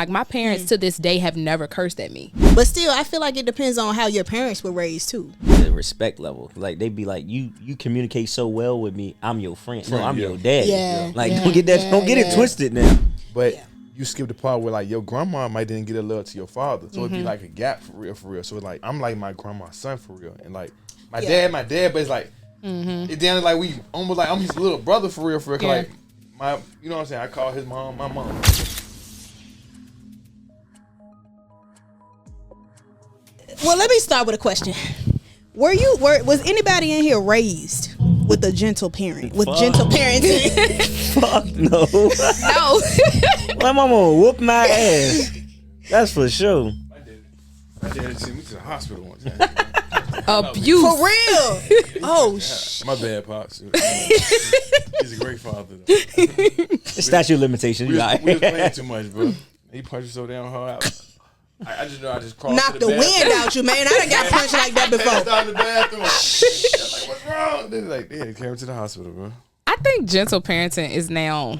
Like, my parents to this day have never cursed at me. But still, I feel like it depends on how your parents were raised too. The respect level, like they be like, you communicate so well with me. I'm your friend. No, I'm your dad. Yeah. Like, don't get that. Don't get it twisted now. But you skip the part where like your grandma might didn't get a love to your father, so it'd be like a gap for real. So like I'm like my grandma's son for real, and like my dad, but it's like it's down like we almost like I'm his little brother for real. Yeah. Like my, you know what I'm saying? I call his mom my mom. Well, let me start with a question. Was anybody in here raised with a gentle parent? With gentle parenting? Fuck no. No. My mama will whoop my ass. That's for sure. My dad sent me to the hospital one time. Abuse. For real? Oh, shit. My bad, pops. He's a great father. Though. Statute of limitations. We You was, got we was playing too much, bro. He punched me so damn hard. I just know I just crawled Knock to the the bathroom. wind out you, man. I done got punched like that Passed before. out in the bathroom. Like, what's wrong? They like, they carried me to the hospital, bro. I think gentle parenting is now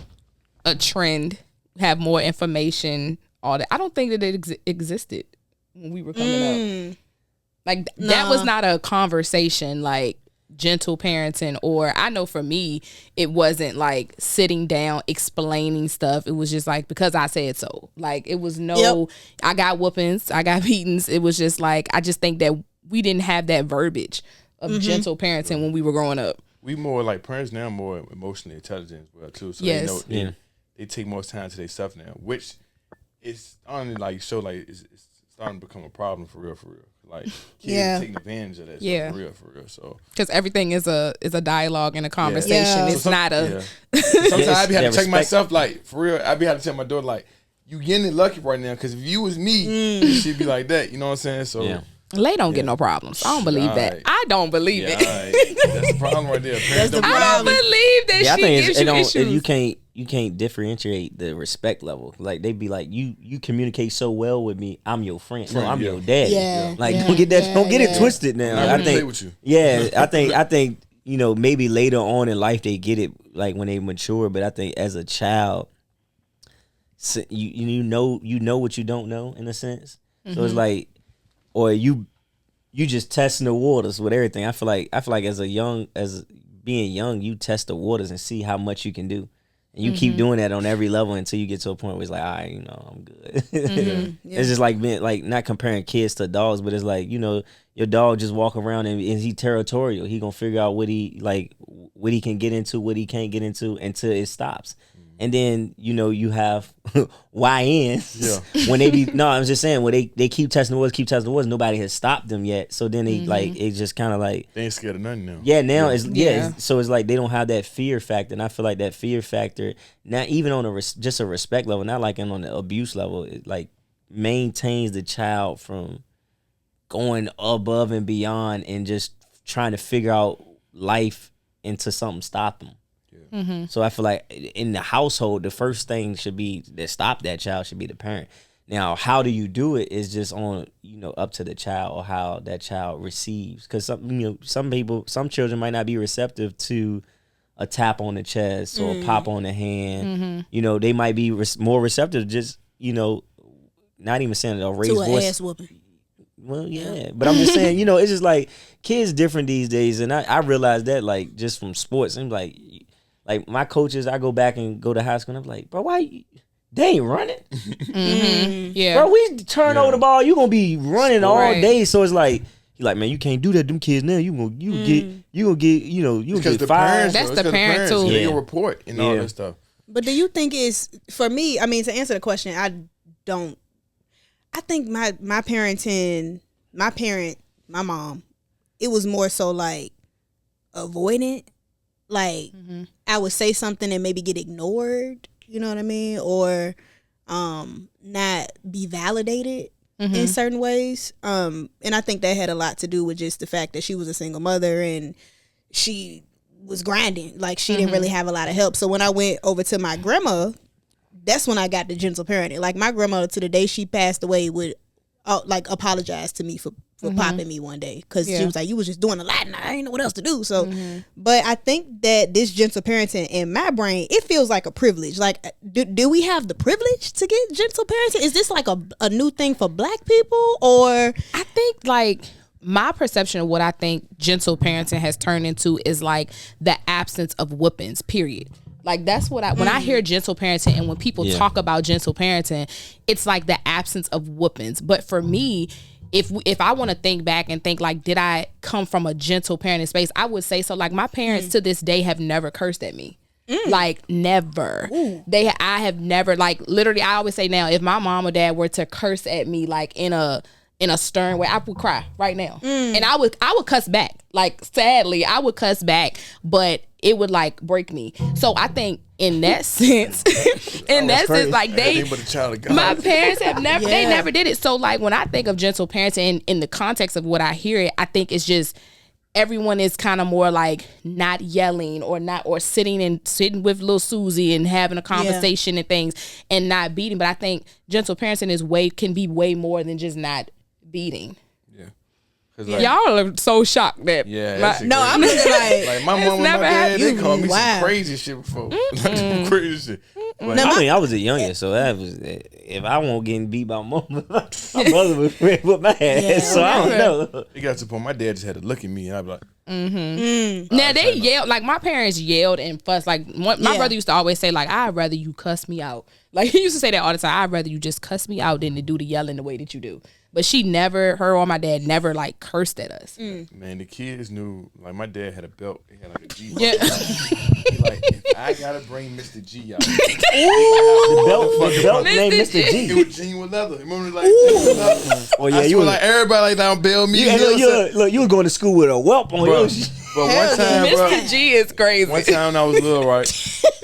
a trend. Have more information, all that. I don't think that it existed when we were coming up. Like, that was not a conversation, like, gentle parenting. Or I know for me, it wasn't like sitting down explaining stuff. It was just like, because I said so. Like, it was no, I got whoopings, I got beatings. It was just like, I just think that we didn't have that verbiage of gentle parenting when we were growing up. We more like parents now, more emotionally intelligent as well too. So Yes. they know they take more time to their stuff now, which is only like show like it's starting to become a problem for real. Like kids taking advantage of that stuff for real. So because everything is a dialogue and a conversation. Yeah. It's not a. Sometimes I be having to check respect. myself like for real. I be having to tell my daughter like, you getting lucky right now because if you was me, she'd be like that. You know what I'm saying? So. Lay don't get no problems. I don't believe that. Right. I don't believe it. That's the problem right there. Parents don't I don't believe that Yeah, I she think gives you issues. you can't differentiate the respect level. Like they be like, you communicate so well with me. I'm your friend. No, I'm your dad. Yeah. Like Yeah. don't get that. Don't get Yeah. it twisted now. I I wouldn't play think. with you. Yeah, I think you know maybe later on in life they get it like when they mature. But I think as a child, you know what you don't know in a sense. So it's like, or you just testing the waters with everything. I feel like as being young, you test the waters and see how much you can do. And you keep doing that on every level until you get to a point where it's like, all right, you know, I'm good. It's just like being like not comparing kids to dogs, but it's like, you know, your dog just walk around and he territorial. He gonna figure out what he can get into, what he can't get into until it stops. And then, you know, you have YNs when they be, no, I'm just saying, when they keep testing the waters, nobody has stopped them yet. So then they like, it's just kind of like. They ain't scared of nothing now. Yeah, now so it's like they don't have that fear factor. And I feel like that fear factor, not even on just a respect level, not like on the abuse level, it like maintains the child from going above and beyond and just trying to figure out life into something stop them. So I feel like in the household, the first thing should be that stop that child should be the parent. Now, how do you do it is just on, you know, up to the child or how that child receives. Because some children might not be receptive to a tap on the chest or a pop on the hand. You know, they might be more receptive. Just, you know, not even saying a raised To an voice. ass whooping. Well, yeah, but I'm just saying, you know, it's just like kids different these days, and I realized that like just from sports. I'm like my coaches, I go back and go to high school, and I'm like, bro, why they ain't running? Yeah. Bro, we turn over the ball, you gonna be running all Right. day. So it's like, he like, man, you can't do that. Them kids now, you gonna get, you gonna Because get the fired. parents, That's bro. the It's 'cause parent parents, too. They Yeah. can report and all that stuff. But do you think it's, for me, I mean, to answer the question, I think my mom, it was more so like avoidant. Like I would say something and maybe get ignored, you know what I mean? Or not be validated in certain ways. And I think that had a lot to do with just the fact that she was a single mother and she was grinding. Like she didn't really have a lot of help. So when I went over to my grandma, that's when I got the gentle parenting. Like my grandmother, to the day she passed away, would like apologized to me for popping me one day because she was like, you was just doing a lot and I didn't know what else to do. So, but I think that this gentle parenting in my brain, it feels like a privilege. Like, do we have the privilege to get gentle parenting? Is this like a new thing for Black people, or? I think like my perception of what I think gentle parenting has turned into is like the absence of whoopings, period. Like that's what when I hear gentle parenting and when people talk about gentle parenting, it's like the absence of whoopings. But for me, if I want to think back and think like, did I come from a gentle parenting space? I would say so. Like my parents to this day have never cursed at me. Like never. I have never, like literally, I always say now, if my mom or dad were to curse at me like in a stern way, I would cry right now. And I would cuss back. Like sadly, I would cuss back, but it would like break me. So I think in that sense, like my parents have never, they never did it. So like when I think of gentle parenting in the context of what I hear it, I think it's just everyone is kind of more like not yelling or sitting with little Susie and having a conversation and things and not beating. But I think gentle parenting can be way more than just not beating. Like, y'all are so shocked that I'm looking like my mom and my dad, they called me some crazy shit before. Like some crazy shit. Like, I mean, I was the youngest, so that was if I won't getting beat by my mom, my brother was with my ass. So I don't know. It got to the point my dad just had to look at me and I'd be like, Now they yelled, like my parents yelled and fussed. Like my brother used to always say, like, I'd rather you cuss me out. Like he used to say that all the time. I'd rather you just cuss me out than to do the yelling the way that you do. But her or my dad never like cursed at us. Man, the kids knew, like my dad had a belt. He had like a G. Yeah. Like, if I gotta bring Mr. G out. The belt named Mr. G. It was genuine leather. Remember, like genuine leather. Oh yeah, you were like everybody like down bail me. Look, you was going to school with a whelp on your shit. But one time, Mr. G is crazy. One time when I was little, right?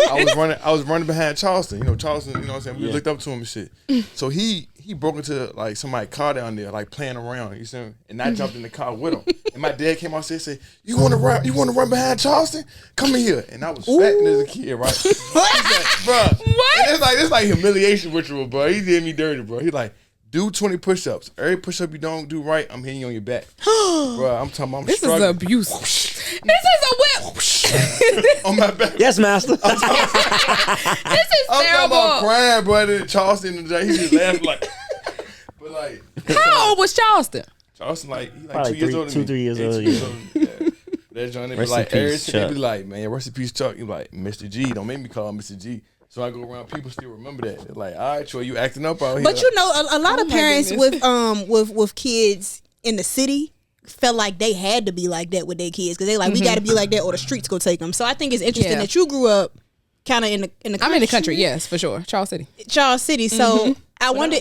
I was running behind Charleston. You know Charleston. You know what I'm saying? We looked up to him and shit. So he broke into like somebody's car down there, like playing around. You see me? And I jumped in the car with him. And my dad came out and said, "You want to run behind Charleston? Come in here." And I was fat as a kid, right? What? Bro, what? It's like humiliation ritual, bro. He did me dirty, bro. He like, do 20 push-ups. Every push-up you don't do right, I'm hitting you on your back. Bro, I'm talking about this struggling. Is abuse. This is a whip. On my back. Yes, master. This is terrible. I'm talking about crying, bro. Then Charleston, he just laughed like, but like. How old was Charleston? Charleston, like, he probably 2 years older than me. 3 years older. Yeah. That joint, they be like, they be like, man, rest in peace, Chuck. He be like, Mr. G, don't make me call him Mr. G. So I go around, people still remember that. They're like, all right, Troy, you acting up out here. But you know, a lot of parents with kids in the city felt like they had to be like that with their kids because they like, we got to be like that or the streets go take them. So I think it's interesting that you grew up kind of in the country. I'm in the country, yes, for sure. Charles City. So I wonder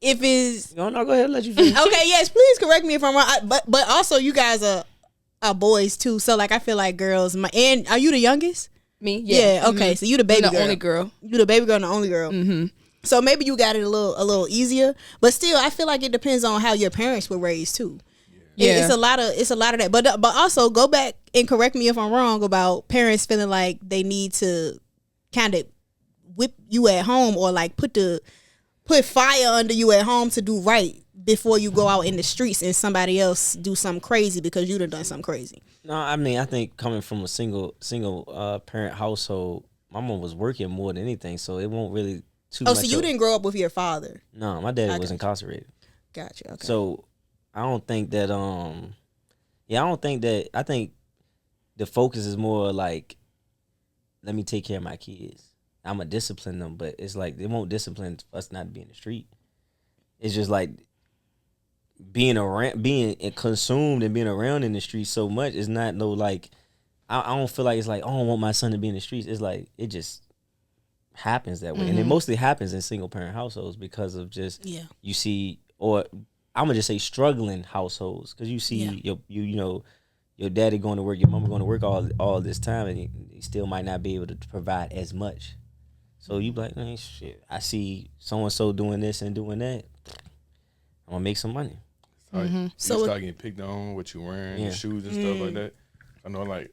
if it's... No, go ahead, let you finish. Okay, yes, please correct me if I'm wrong. But also you guys are boys too. So like I feel like girls, and are you the youngest? Me, yeah. Okay. So you the baby girl. Only girl. You the baby girl and the only girl. So maybe you got it a little easier, but still, I feel like it depends on how your parents were raised too. Yeah, it's a lot of that. But also go back and correct me if I'm wrong about parents feeling like they need to kind of whip you at home or like put fire under you at home to do right before you go out in the streets and somebody else do something crazy because you done something crazy. No, I mean, I think coming from a single parent household, my mom was working more than anything, so it won't really too much. Oh, so you didn't grow up with your father? No, my dad was incarcerated. Gotcha. Okay. So I don't think that I think the focus is more like, let me take care of my kids. I'm gonna discipline them, but it's like they won't discipline us not to be in the street. It's just like being consumed and being around in the streets so much is not no like I don't feel like it's like, oh, I don't want my son to be in the streets. It's like it just happens that way. And it mostly happens in single parent households because of just you see, or I'm gonna just say struggling households, because you see your daddy going to work, your mama going to work all this time, and he still might not be able to provide as much. So you be like, man, shit, I see so and so doing this and doing that, I'm gonna make some money. So you start getting picked on what you wearing, your shoes and stuff like that. I know, like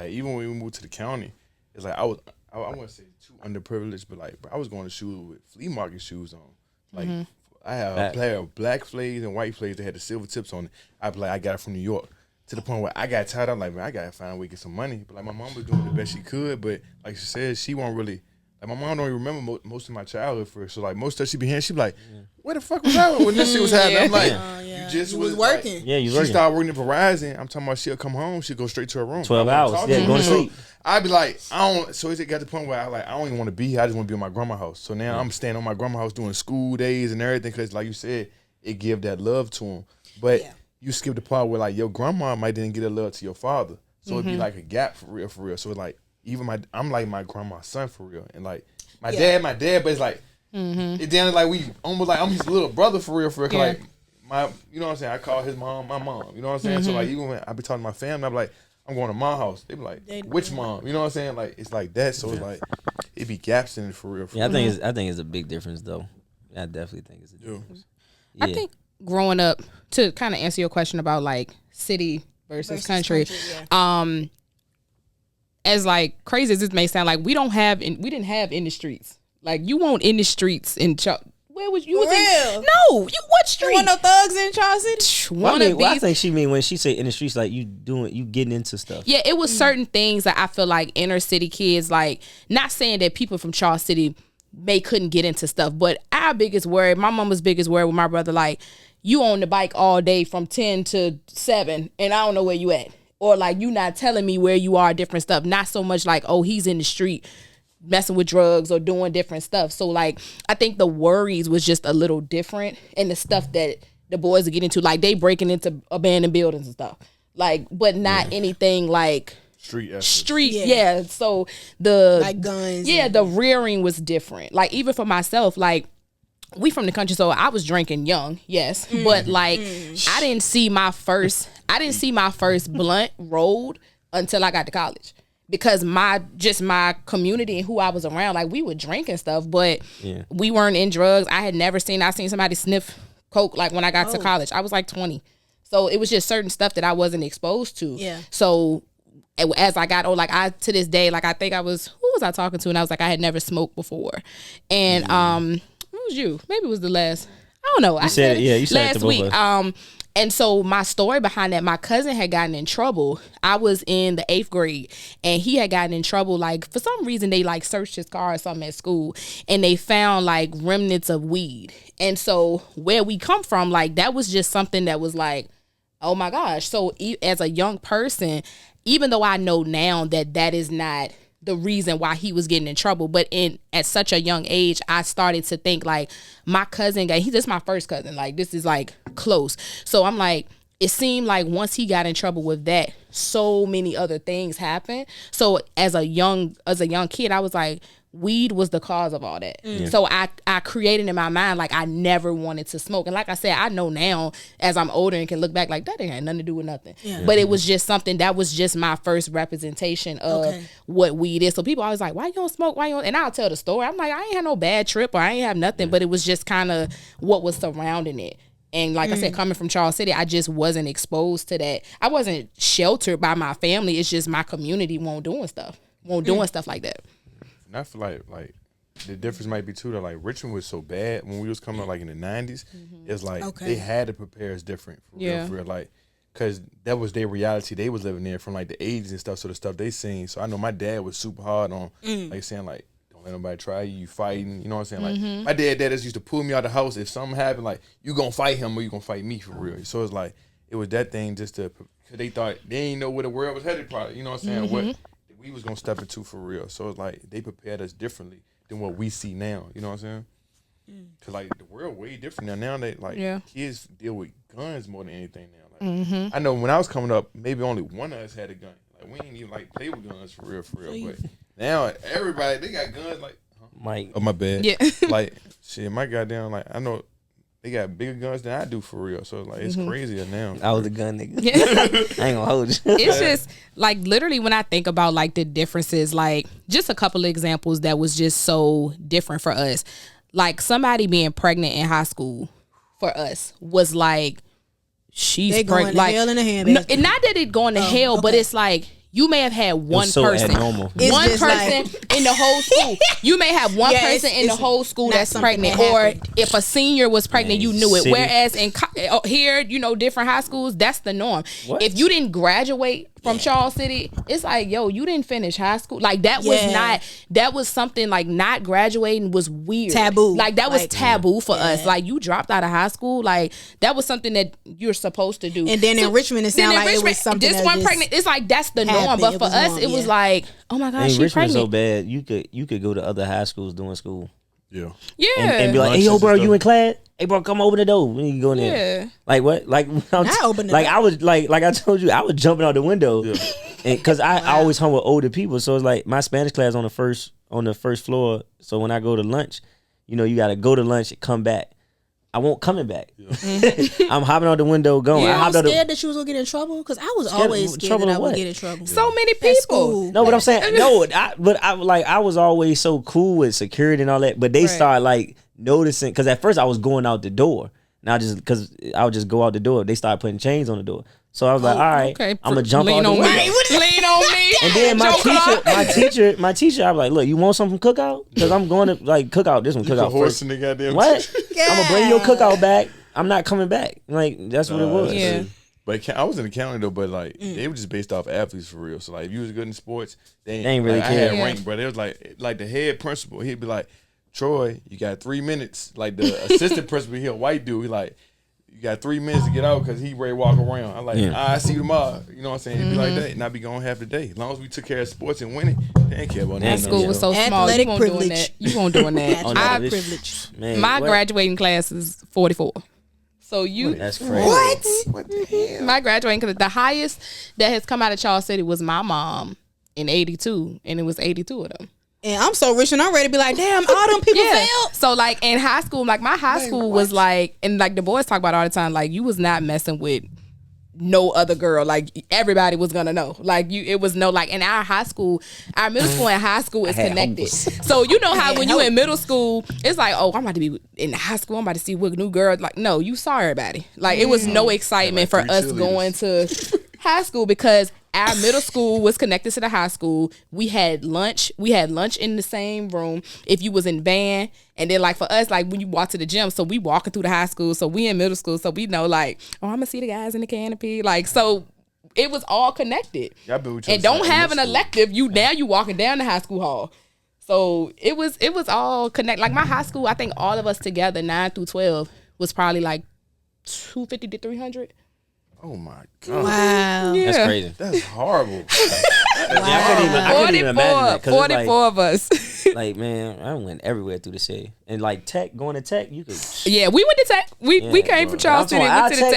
even when we moved to the county, it's like I wouldn't say too underprivileged, but like, bro, I was going to school with flea market shoes on, like I have a pair of black flays and white flays that had the silver tips on it. I be like, I got it from New York. To the point where I got tired. I'm like, man, I gotta find a way to get some money. But like my mom was doing the best she could. But like she said, she won't really. Like my mom don't even remember most of my childhood for her. So like most of she be hearing, she be like, where the fuck was I when this shit was happening? I'm like, you just was working. Like, yeah, you she working. started working at Verizon. I'm talking about she'll come home, she'll go straight to her room. 12 hours. Yeah, go to sleep. I'd be like, I don't. So it got to the point where I don't even want to be here. I just want to be in my grandma's house. So now I'm staying on my grandma's house doing school days and everything because, like you said, it give that love to him. But you skip the part where like your grandma might didn't get a love to your father, so it'd be like a gap for real. So it's like even I'm like my grandma's son for real, and like my dad, but it's like it down like we almost like I'm his little brother for real. Like my, you know what I'm saying? I call his mom my mom. You know what I'm saying? So like even when I be talking to my family, I be like, I'm going to my house. They be like, which mom? You know what I'm saying? Like it's like that. So it's like it be gaps in it for real. Yeah, I think it's a big difference though. I definitely think it's a difference. Yeah. I think growing up, to kind of answer your question about like city versus country, as like crazy as this may sound, like we didn't have in the streets. Like you weren't in the streets in where was you? No, you what street? You want no thugs in Charles City? I think she mean when she say in the streets, like you getting into stuff. Yeah, it was certain things that I feel like inner city kids, like not saying that people from Charles City couldn't get into stuff, but our biggest worry, my mama's biggest worry with my brother, like you on the bike all day from 10 to 7 and I don't know where you at. Or like you not telling me where you are, different stuff. Not so much like, oh, he's in the street messing with drugs or doing different stuff. So like I think the worries was just a little different, and the stuff that the boys are getting into, like they breaking into abandoned buildings and stuff. Like, but not anything like street. Yeah. So the like guns. Yeah, the rearing was different. Like even for myself, like we from the country, so I was drinking young, yes, but like I didn't see my first blunt rolled until I got to college, because my community and who I was around, like we would drink and stuff, but we weren't in drugs. I seen somebody sniff coke like when I got to college. I was like 20, so it was just certain stuff that I wasn't exposed to. Yeah. So as I got old, like to this day, like I think who was I talking to, and I was like, I had never smoked before, and it was you. Maybe it was the last. I don't know. You said it last to both week. of us. And so my story behind that, my cousin had gotten in trouble. I was in the 8th grade, and he had gotten in trouble. Like for some reason, they like searched his car or something at school, and they found like remnants of weed. And so where we come from, like that was just something that was like, oh my gosh. So as a young person, even though I know now that is not the reason why he was getting in trouble, but at such a young age, I started to think like my cousin, this is my first cousin, like this is like close. So I'm like, it seemed like once he got in trouble with that, so many other things happened. So as a young kid, I was like, weed was the cause of all that. So I created in my mind like I never wanted to smoke. And like I said, I know now as I'm older and can look back like that ain't had nothing to do with nothing. But it was just something that was just my first representation of what weed is. So people always like, why you don't smoke? Why you don't? And I'll tell the story. I'm like, I ain't had no bad trip or I ain't have nothing, but it was just kind of what was surrounding it. And like I said, coming from Charles City, I just wasn't exposed to that. I wasn't sheltered by my family. It's just my community won't doing stuff like that. And I feel like the difference might be too that like Richmond was so bad when we was coming up like in the 90s. It's like they had to prepare us different for real, like because that was their reality they was living there from like the 80s and stuff. So the stuff they seen. So I know my dad was super hard on like saying like, don't let nobody try you fighting. You know what I'm saying? Like my dad just used to pull me out of the house if something happened. Like you gonna fight him or you gonna fight me for real. So it's like it was that thing just to because they thought they ain't know where the world was headed. Probably you know what I'm saying? What we was gonna step into for real. So it's like they prepared us differently than what we see now. You know what I'm saying? Cause like the world way different now. Now they like kids deal with guns more than anything now. Like I know when I was coming up, maybe only one of us had a gun. Like we ain't even like play with guns for real. But now everybody they got guns. Like Mike, oh my bad. Yeah. Like shit, my goddamn like I know. They got bigger guns than I do for real. So, like, it's crazier now. I was a gun nigga. I ain't gonna hold you. It's just, like, literally when I think about, like, the differences, like, just a couple of examples that was just so different for us. Like, somebody being pregnant in high school for us was, like, she's pregnant. Like, hell in a handbasket. Not that it going to hell, but it's like, you may have had one so person, abnormal. one It's person just in the whole school. You may have one Yeah, person in the it's whole school not that's something pregnant, that or happened. if a senior was pregnant, you knew it. City. Whereas here, different high schools, that's the norm. What? If you didn't graduate from Charles City, it's like, yo, you didn't finish high school. Like that was something like not graduating was weird, Taboo. Like that was Like, taboo for us. Like you dropped out of high school, like that was something that you're supposed to do. And then in Richmond, it sounded like it was something this that one just pregnant. It's like that's the norm, happened. but It for was us, norm, it was yeah. like, oh my gosh, And she's Richmond's pregnant. so bad. You could go to other high schools doing school. Yeah. Yeah, And be like, hey, Lunches yo, and bro, stuff. you in class? Hey, bro, come open the door. We need to go in there. Yeah. Like what? Like Not open the like door. I was like I told you, I was jumping out the window, and because I always hung with older people, so it's like my Spanish class on the first floor. So when I go to lunch, you got to go to lunch and come back. I won't coming back. I'm hopping out the window going. Yeah. I I hopped was out the, scared that you was gonna get in trouble because I was Scared always of scared trouble that I of would what? get in trouble. So many At people. school. No, but I'm saying no. I was always so cool with security and all that. But they Right. started like noticing because at first I was going out the door. Now because I would just go out the door. They started putting chains on the door. So I was like, all right, Okay, I'm gonna jump lean out the on window. me. Lean on me. And then my Joker. teacher, I was like, look, you want something cookout? Because I'm going to like cookout. This one Put cookout horse first. in the goddamn. What? I'm gonna bring your cookout back. I'm not coming back. Like that's what it was. Yeah. But I was in accounting though, but like they were just based off athletes for real. So like if you was good in sports, they ain't really like, care. I had Yeah. rank, bro. It was like the head principal. He'd be like, Troy, you got 3 minutes. Like the assistant principal, he a white dude. He like, you got 3 minutes to get out because he ready to walk around. I'm like, I see you tomorrow. You know what I'm saying? He'd be like that, and I'd be gone half the day. As long as we took care of sports and winning, they ain't care about That nothing school else. was so small. You Athletic won't doing privilege. that. You won't doing that. Oh, no, I- this- privilege. Man, my what? graduating class is 44. So you, That's crazy. What the hell? my graduating, because the highest that has come out of Charles City was my mom in 82, and it was 82 of them. And I'm so rich and I'm ready to be like, damn, all them people failed. So like in high school, like my high school was like, and like the boys talk about it all the time, like you was not messing with no other girl. Like everybody was gonna know. Like it was no, like in our high school, our middle school and high school is had connected. hopes. So you know how when you in middle school, it's like, oh, I'm about to be in high school. I'm about to see what new girl. Like no, you saw everybody. Like it was no excitement for three us cheerleaders. going to high school because our middle school was connected to the high school. We had lunch. We had lunch in the same room. If you was in band, and then like for us, like when you walk to the gym, so we walking through the high school. So we in middle school, so we know like, oh, I'm gonna see the guys in the canopy. Like so, it was all connected. Y'all been with each And other don't since have an middle school. elective. You walking down the high school hall. So it was all connect. Like my high school, I think all of us together, 9 through 12, was probably like 250 to 300. Oh my god, Wow. Yeah. That's crazy. that's horrible. I couldn't even imagine that. 'Cause it's 44 of us. like, man, I went everywhere through the city. And like going to tech, you could. Yeah, we went to Tech. We came from Charles City and went to the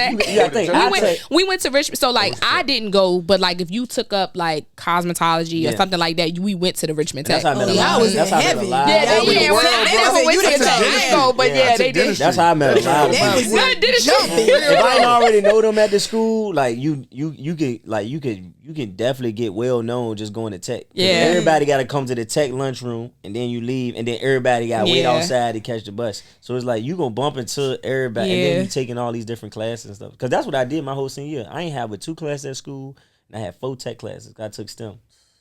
Tech. We went to Richmond. So like I didn't go, but like if you took up like cosmetology or Yeah. something like that, we went to the Richmond Tech. That's how I met a yeah, lot. I was That's how I met a heavy. lot. Yeah, That was they the world, never bro. went to You the took Tech. I didn't go, but yeah, they did. That's how I met a lot. They was Good, did it jumping. If I didn't already know them at the school, like you can definitely get well known just going to tech. 'Cause Yeah. everybody got to come to the tech lunchroom, and then you leave, and then everybody got to wait Yeah. outside to catch the bus. So it's like you gonna bump into everybody, and Yeah. then you taking all these different classes and stuff. Because that's what I did my whole senior year. I ain't have but 2 classes at school, and I had 4 tech classes. I took STEM.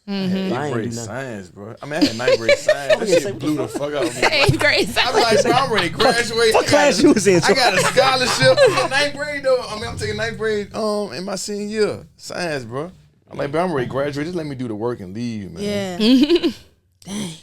I ain't Eighth do grade nothing. science, bro. I mean, I had ninth grade science. That shit blew the fuck out of me. 8th grade. I'm like, bro, I'm ready to graduate. What class you was in? I got a scholarship in ninth grade though. I mean, I'm taking ninth grade in my senior year, science, bro. I'm like, bro, I'm ready to graduate. Just let me do the work and leave, man. Yeah.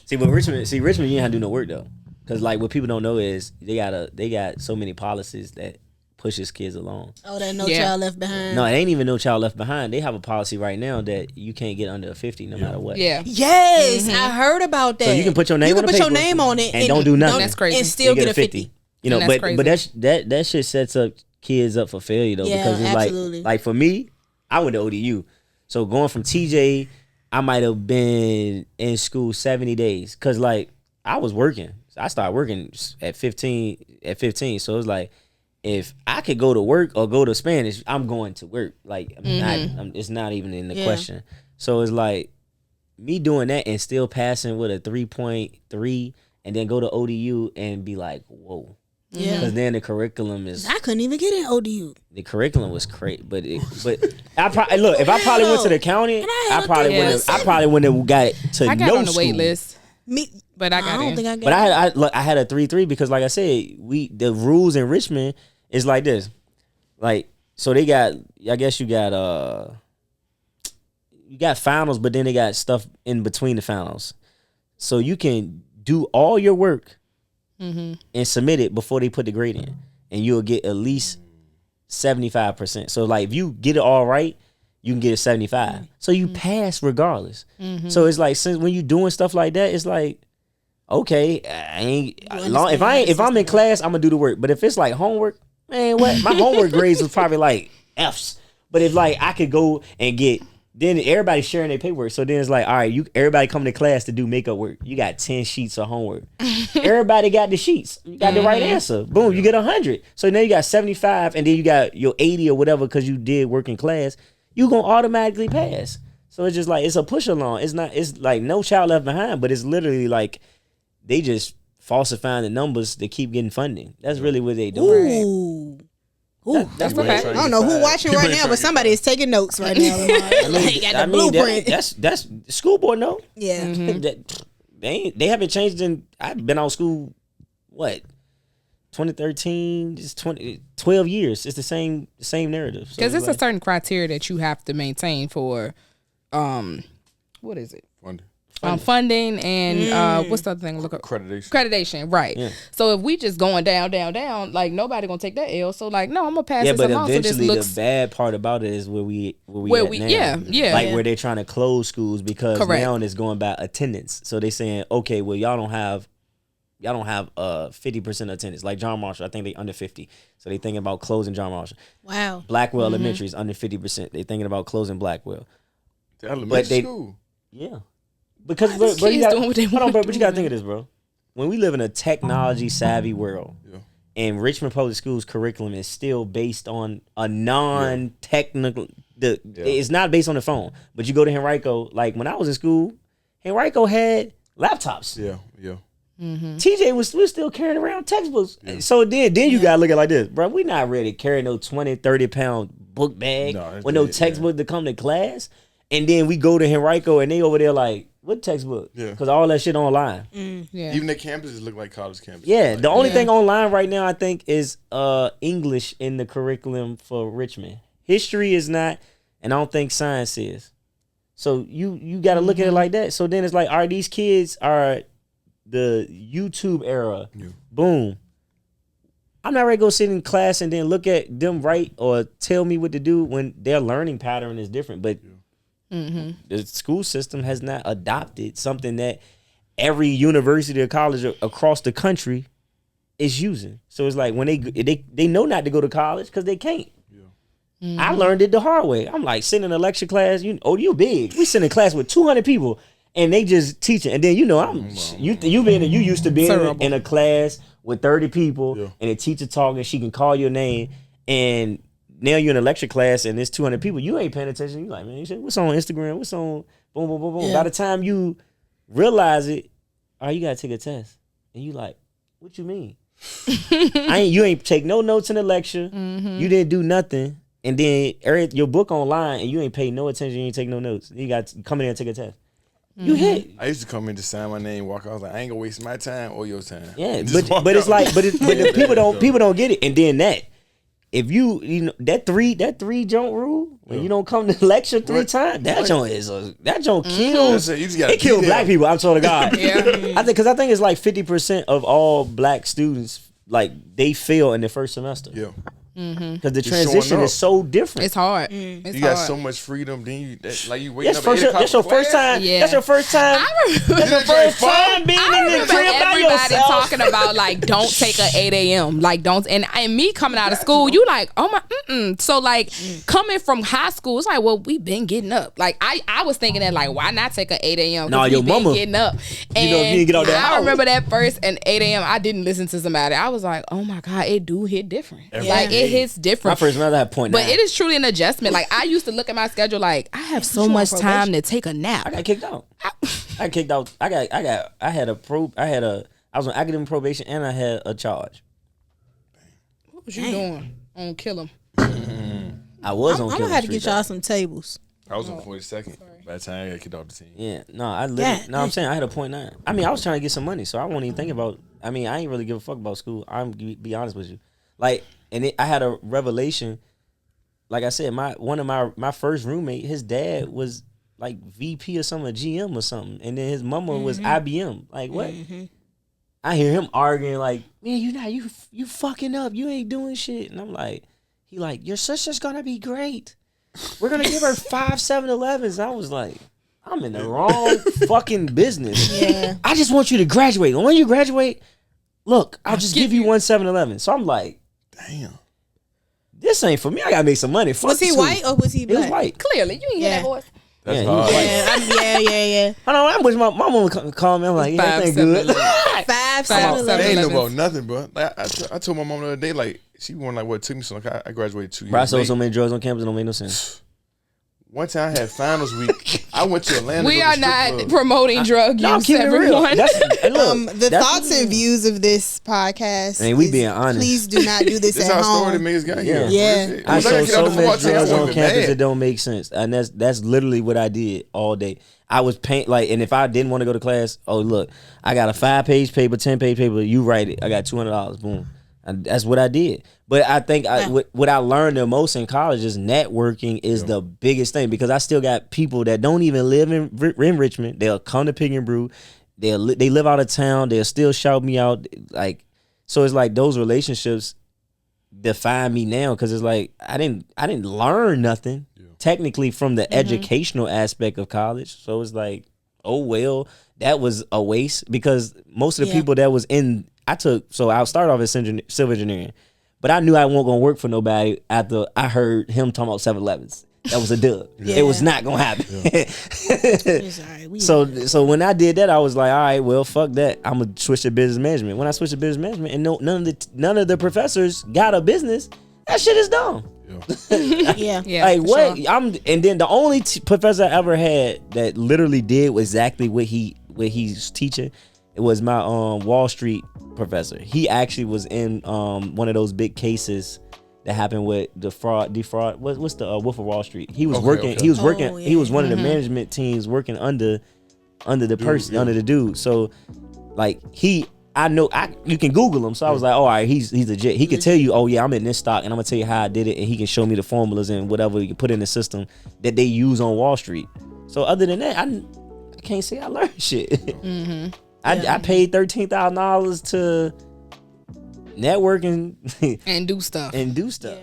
See, but Richmond, you ain't have to do no work though, because like what people don't know is they got so many policies that pushes kids along. Oh, that no Yeah. child left behind. No, it ain't even no child left behind. They have a policy right now that you can't get under a 50 no matter what. Yeah. Yes, I heard about that. So you can put your name You on can the put your paper name on it and don't do nothing. That's crazy. And still You get a 50. You know, And that's but that shit sets up kids up for failure though, Yeah, because it's absolutely. like for me, I went to ODU, so going from TJ, I might have been in school 70 days because like I was working. I started working at 15. So it's like if I could go to work or go to Spanish, I'm going to work. Like it's not even in the question. So it's like me doing that and still passing with a 3.3 and then go to ODU and be like, whoa. Yeah. Because then the curriculum is. I couldn't even get in ODU. The curriculum was crazy, but I probably look. If I probably went to the county, I probably wouldn't have got to I got no on the school. wait list. Me, But I got don't in. think I got. But I had a 3.3 because, like I said, the rules in Richmond is like this. Like, so they got. I guess you got finals, but then they got stuff in between the finals, so you can do all your work and submit it before they put the grade in, and you'll get at least 75%. So, like, if you get it all right, you can get a 75. So you pass regardless. So it's like, since when you doing stuff like that, it's like, okay, if I'm in class, I'm gonna do the work. But if it's like homework, man, what? My homework grades was probably like F's. But if like I could go and get, then everybody sharing their paperwork. So then it's like, all right, everybody come to class to do makeup work. You got 10 sheets of homework. Everybody got the sheets. You got the right answer. Boom, you get 100. So now you got 75, and then you got your 80 or whatever because you did work in class. You gonna automatically pass. So it's just like, it's a push along. It's like no child left behind, but it's literally like they just falsifying the numbers to keep getting funding. That's really what they doing. Ooh. That's okay. I don't know who watching right now, but somebody is taking notes right now. Like, got the blueprint. That's school board, no? Yeah. They haven't changed I've been out of school, what, 2013, just 12 years. It's the same narrative. Because it's a certain criteria that you have to maintain for, what is it? Funding and what's the other thing? Accreditation, right? Yeah. So if we just going down, like nobody gonna take that L. So like, no, I'm gonna pass this along. Yeah, but eventually so this the bad part about it is where we at now. Like where they're trying to close schools because now it's going by attendance. So they saying, okay, well y'all don't have 50% attendance. Like John Marshall, I think they under 50. So they thinking about closing John Marshall. Wow. Blackwell Elementary is under 50%. They thinking about closing Blackwell. The elementary school. Yeah. Because bro, you gotta think of this, bro. When we live in a technology savvy world, and Richmond Public Schools curriculum is still based on a non-technical, it's not based on the phone. But you go to Henrico, like when I was in school, Henrico had laptops. Yeah. TJ was still carrying around textbooks. Yeah. So then you gotta look at it like this, bro. We not ready to carry no 20, 30-pound book bag with no textbook to come to class. And then we go to Henrico and they over there like, what textbook? Yeah. Because all that shit online. Even the campuses look like college campuses. Yeah. Like, the only thing online right now, I think, is English in the curriculum for Richmond. History is not, and I don't think science is. So you got to look at it like that. So then it's like, all right, these kids are the YouTube era. Yeah. Boom. I'm not ready to go sit in class and then look at them write or tell me what to do when their learning pattern is different. But the school system has not adopted something that every university or college across the country is using. So it's like when they know not to go to college because they can't. I learned it the hard way. I'm like sitting in a lecture class. You big. We sit in class with 200 people and they just teaching. And then you used to be in a class with 30 people and a teacher talking. She can call your name and now you're in a lecture class and there's 200 people. You ain't paying attention. You like, man, you say, what's on Instagram? What's on boom, boom, boom, boom. By the time you realize it, you got to take a test. And you like, what you mean? You ain't take no notes in the lecture. You didn't do nothing. And then your book online and you ain't pay no attention. You ain't take no notes. You got to come in and take a test. You hit. I used to come in to sign my name, walk out. I was like, I ain't gonna waste my time or your time. Yeah, but it's like, but the people don't get it. And then if you that three joint rule, when you don't come to lecture 3 times, that joint kills. It kills black people. I'm telling God. I think it's like 50% of all black students, like they fail in the first semester. Yeah. Because the transition is so different. It's hard. You got so much freedom. Then you waiting up that's your first time. Yeah. That's your first time. That's your first time being in the crib by yourself. Everybody talking about like don't take a 8 a.m. Like don't and me coming out of school, you like oh my. So like coming from high school, it's like well we been getting up. Like I was thinking that like why not take a 8 a.m. No, your mama getting up. And you didn't get out that house. I remember that first and 8 a.m. I didn't listen to somebody. I was like oh my god, it do hit different. Like it hits different. My first another point. But it is truly an adjustment. Like I used to look at my schedule like I have so much time to take a nap. I got kicked out. I was on academic probation and I had a charge. What you doing? I'm gonna kill him. I was I'm on. gonna have to get y'all some tables. I was on 42nd by the time I got kicked off the team. Yeah, no, I'm saying I had a .9. I mean, I was trying to get some money, so I wasn't even thinking about. I mean, I ain't really give a fuck about school. I'm be honest with you, like, I had a revelation. Like I said, one of my first roommate, his dad was like VP or something, GM or something, and then his mama was IBM. Like what? I hear him arguing like, man, you fucking up. You ain't doing shit. And I'm like, he like, your sister's gonna be great. We're gonna give her 5 7-Elevens. I was like, I'm in the wrong fucking business. Yeah. I just want you to graduate. And when you graduate, look, I'll just give you 1 7-Eleven. So I'm like, damn. This ain't for me. I gotta make some money. Fuck Was he school. white or was he black? He was white. Clearly, you ain't hear that voice. That's he hard. was white. Yeah. I don't know. I wish my mama would call me. I'm like, yeah, everything good. 5 They ain't 7-Eleven. know about nothing, bro. Like, I told my mom the other day, like, she won like what took me so long. I graduated 2 years. Bro, I sold late. so many drugs on campus, it don't make no sense. One time I had finals week. I went to Atlanta. We to are the strip not club. promoting drug No, I'm use, keeping it real. everyone. The thoughts and views of this podcast. I mean, we being honest. Please do not do this This at how home. story the niggas got here. Yeah. I sold so much drugs on campus, it It don't make sense. And that's literally what I did all day. I was and if I didn't want to go to class, oh look, I got a 5-page paper, 10-page paper, you write it. I got $200, boom. And that's what I did. But I think what I learned the most in college is networking is the biggest thing, because I still got people that don't even live in Richmond. They'll come to Pig and Brew. They live out of town. They'll still shout me out. Like, so it's like those relationships define me now, because it's like I didn't learn nothing technically from the educational aspect of college. So it's like, oh well, that was a waste, because most of the people that was in so I'll start off as civil engineering, but I knew I wasn't gonna work for nobody after I heard him talking about 7-Elevens. That was a dub. It was not gonna happen. So when I did that, I was like, all right, well, fuck that. I'm gonna switch to business management. When I switched to business management, and none of the professors got a business, that shit is dumb. Yeah. Like what? Sure. And then the only professor I ever had that literally did exactly what he's teaching, it was my Wall Street professor. He actually was in one of those big cases that happened with the defraud. What's the Wolf of Wall Street? He was working. Okay. He was working. He was one of the management teams working under the person, under the dude. So like I know you can Google him. So I was like, oh, all right, he's legit. He could tell you, oh yeah, I'm in this stock, and I'm gonna tell you how I did it, and he can show me the formulas and whatever you can put in the system that they use on Wall Street. So other than that, I can't say I learned shit. I paid $13,000 to network and do stuff. And do stuff. Yeah.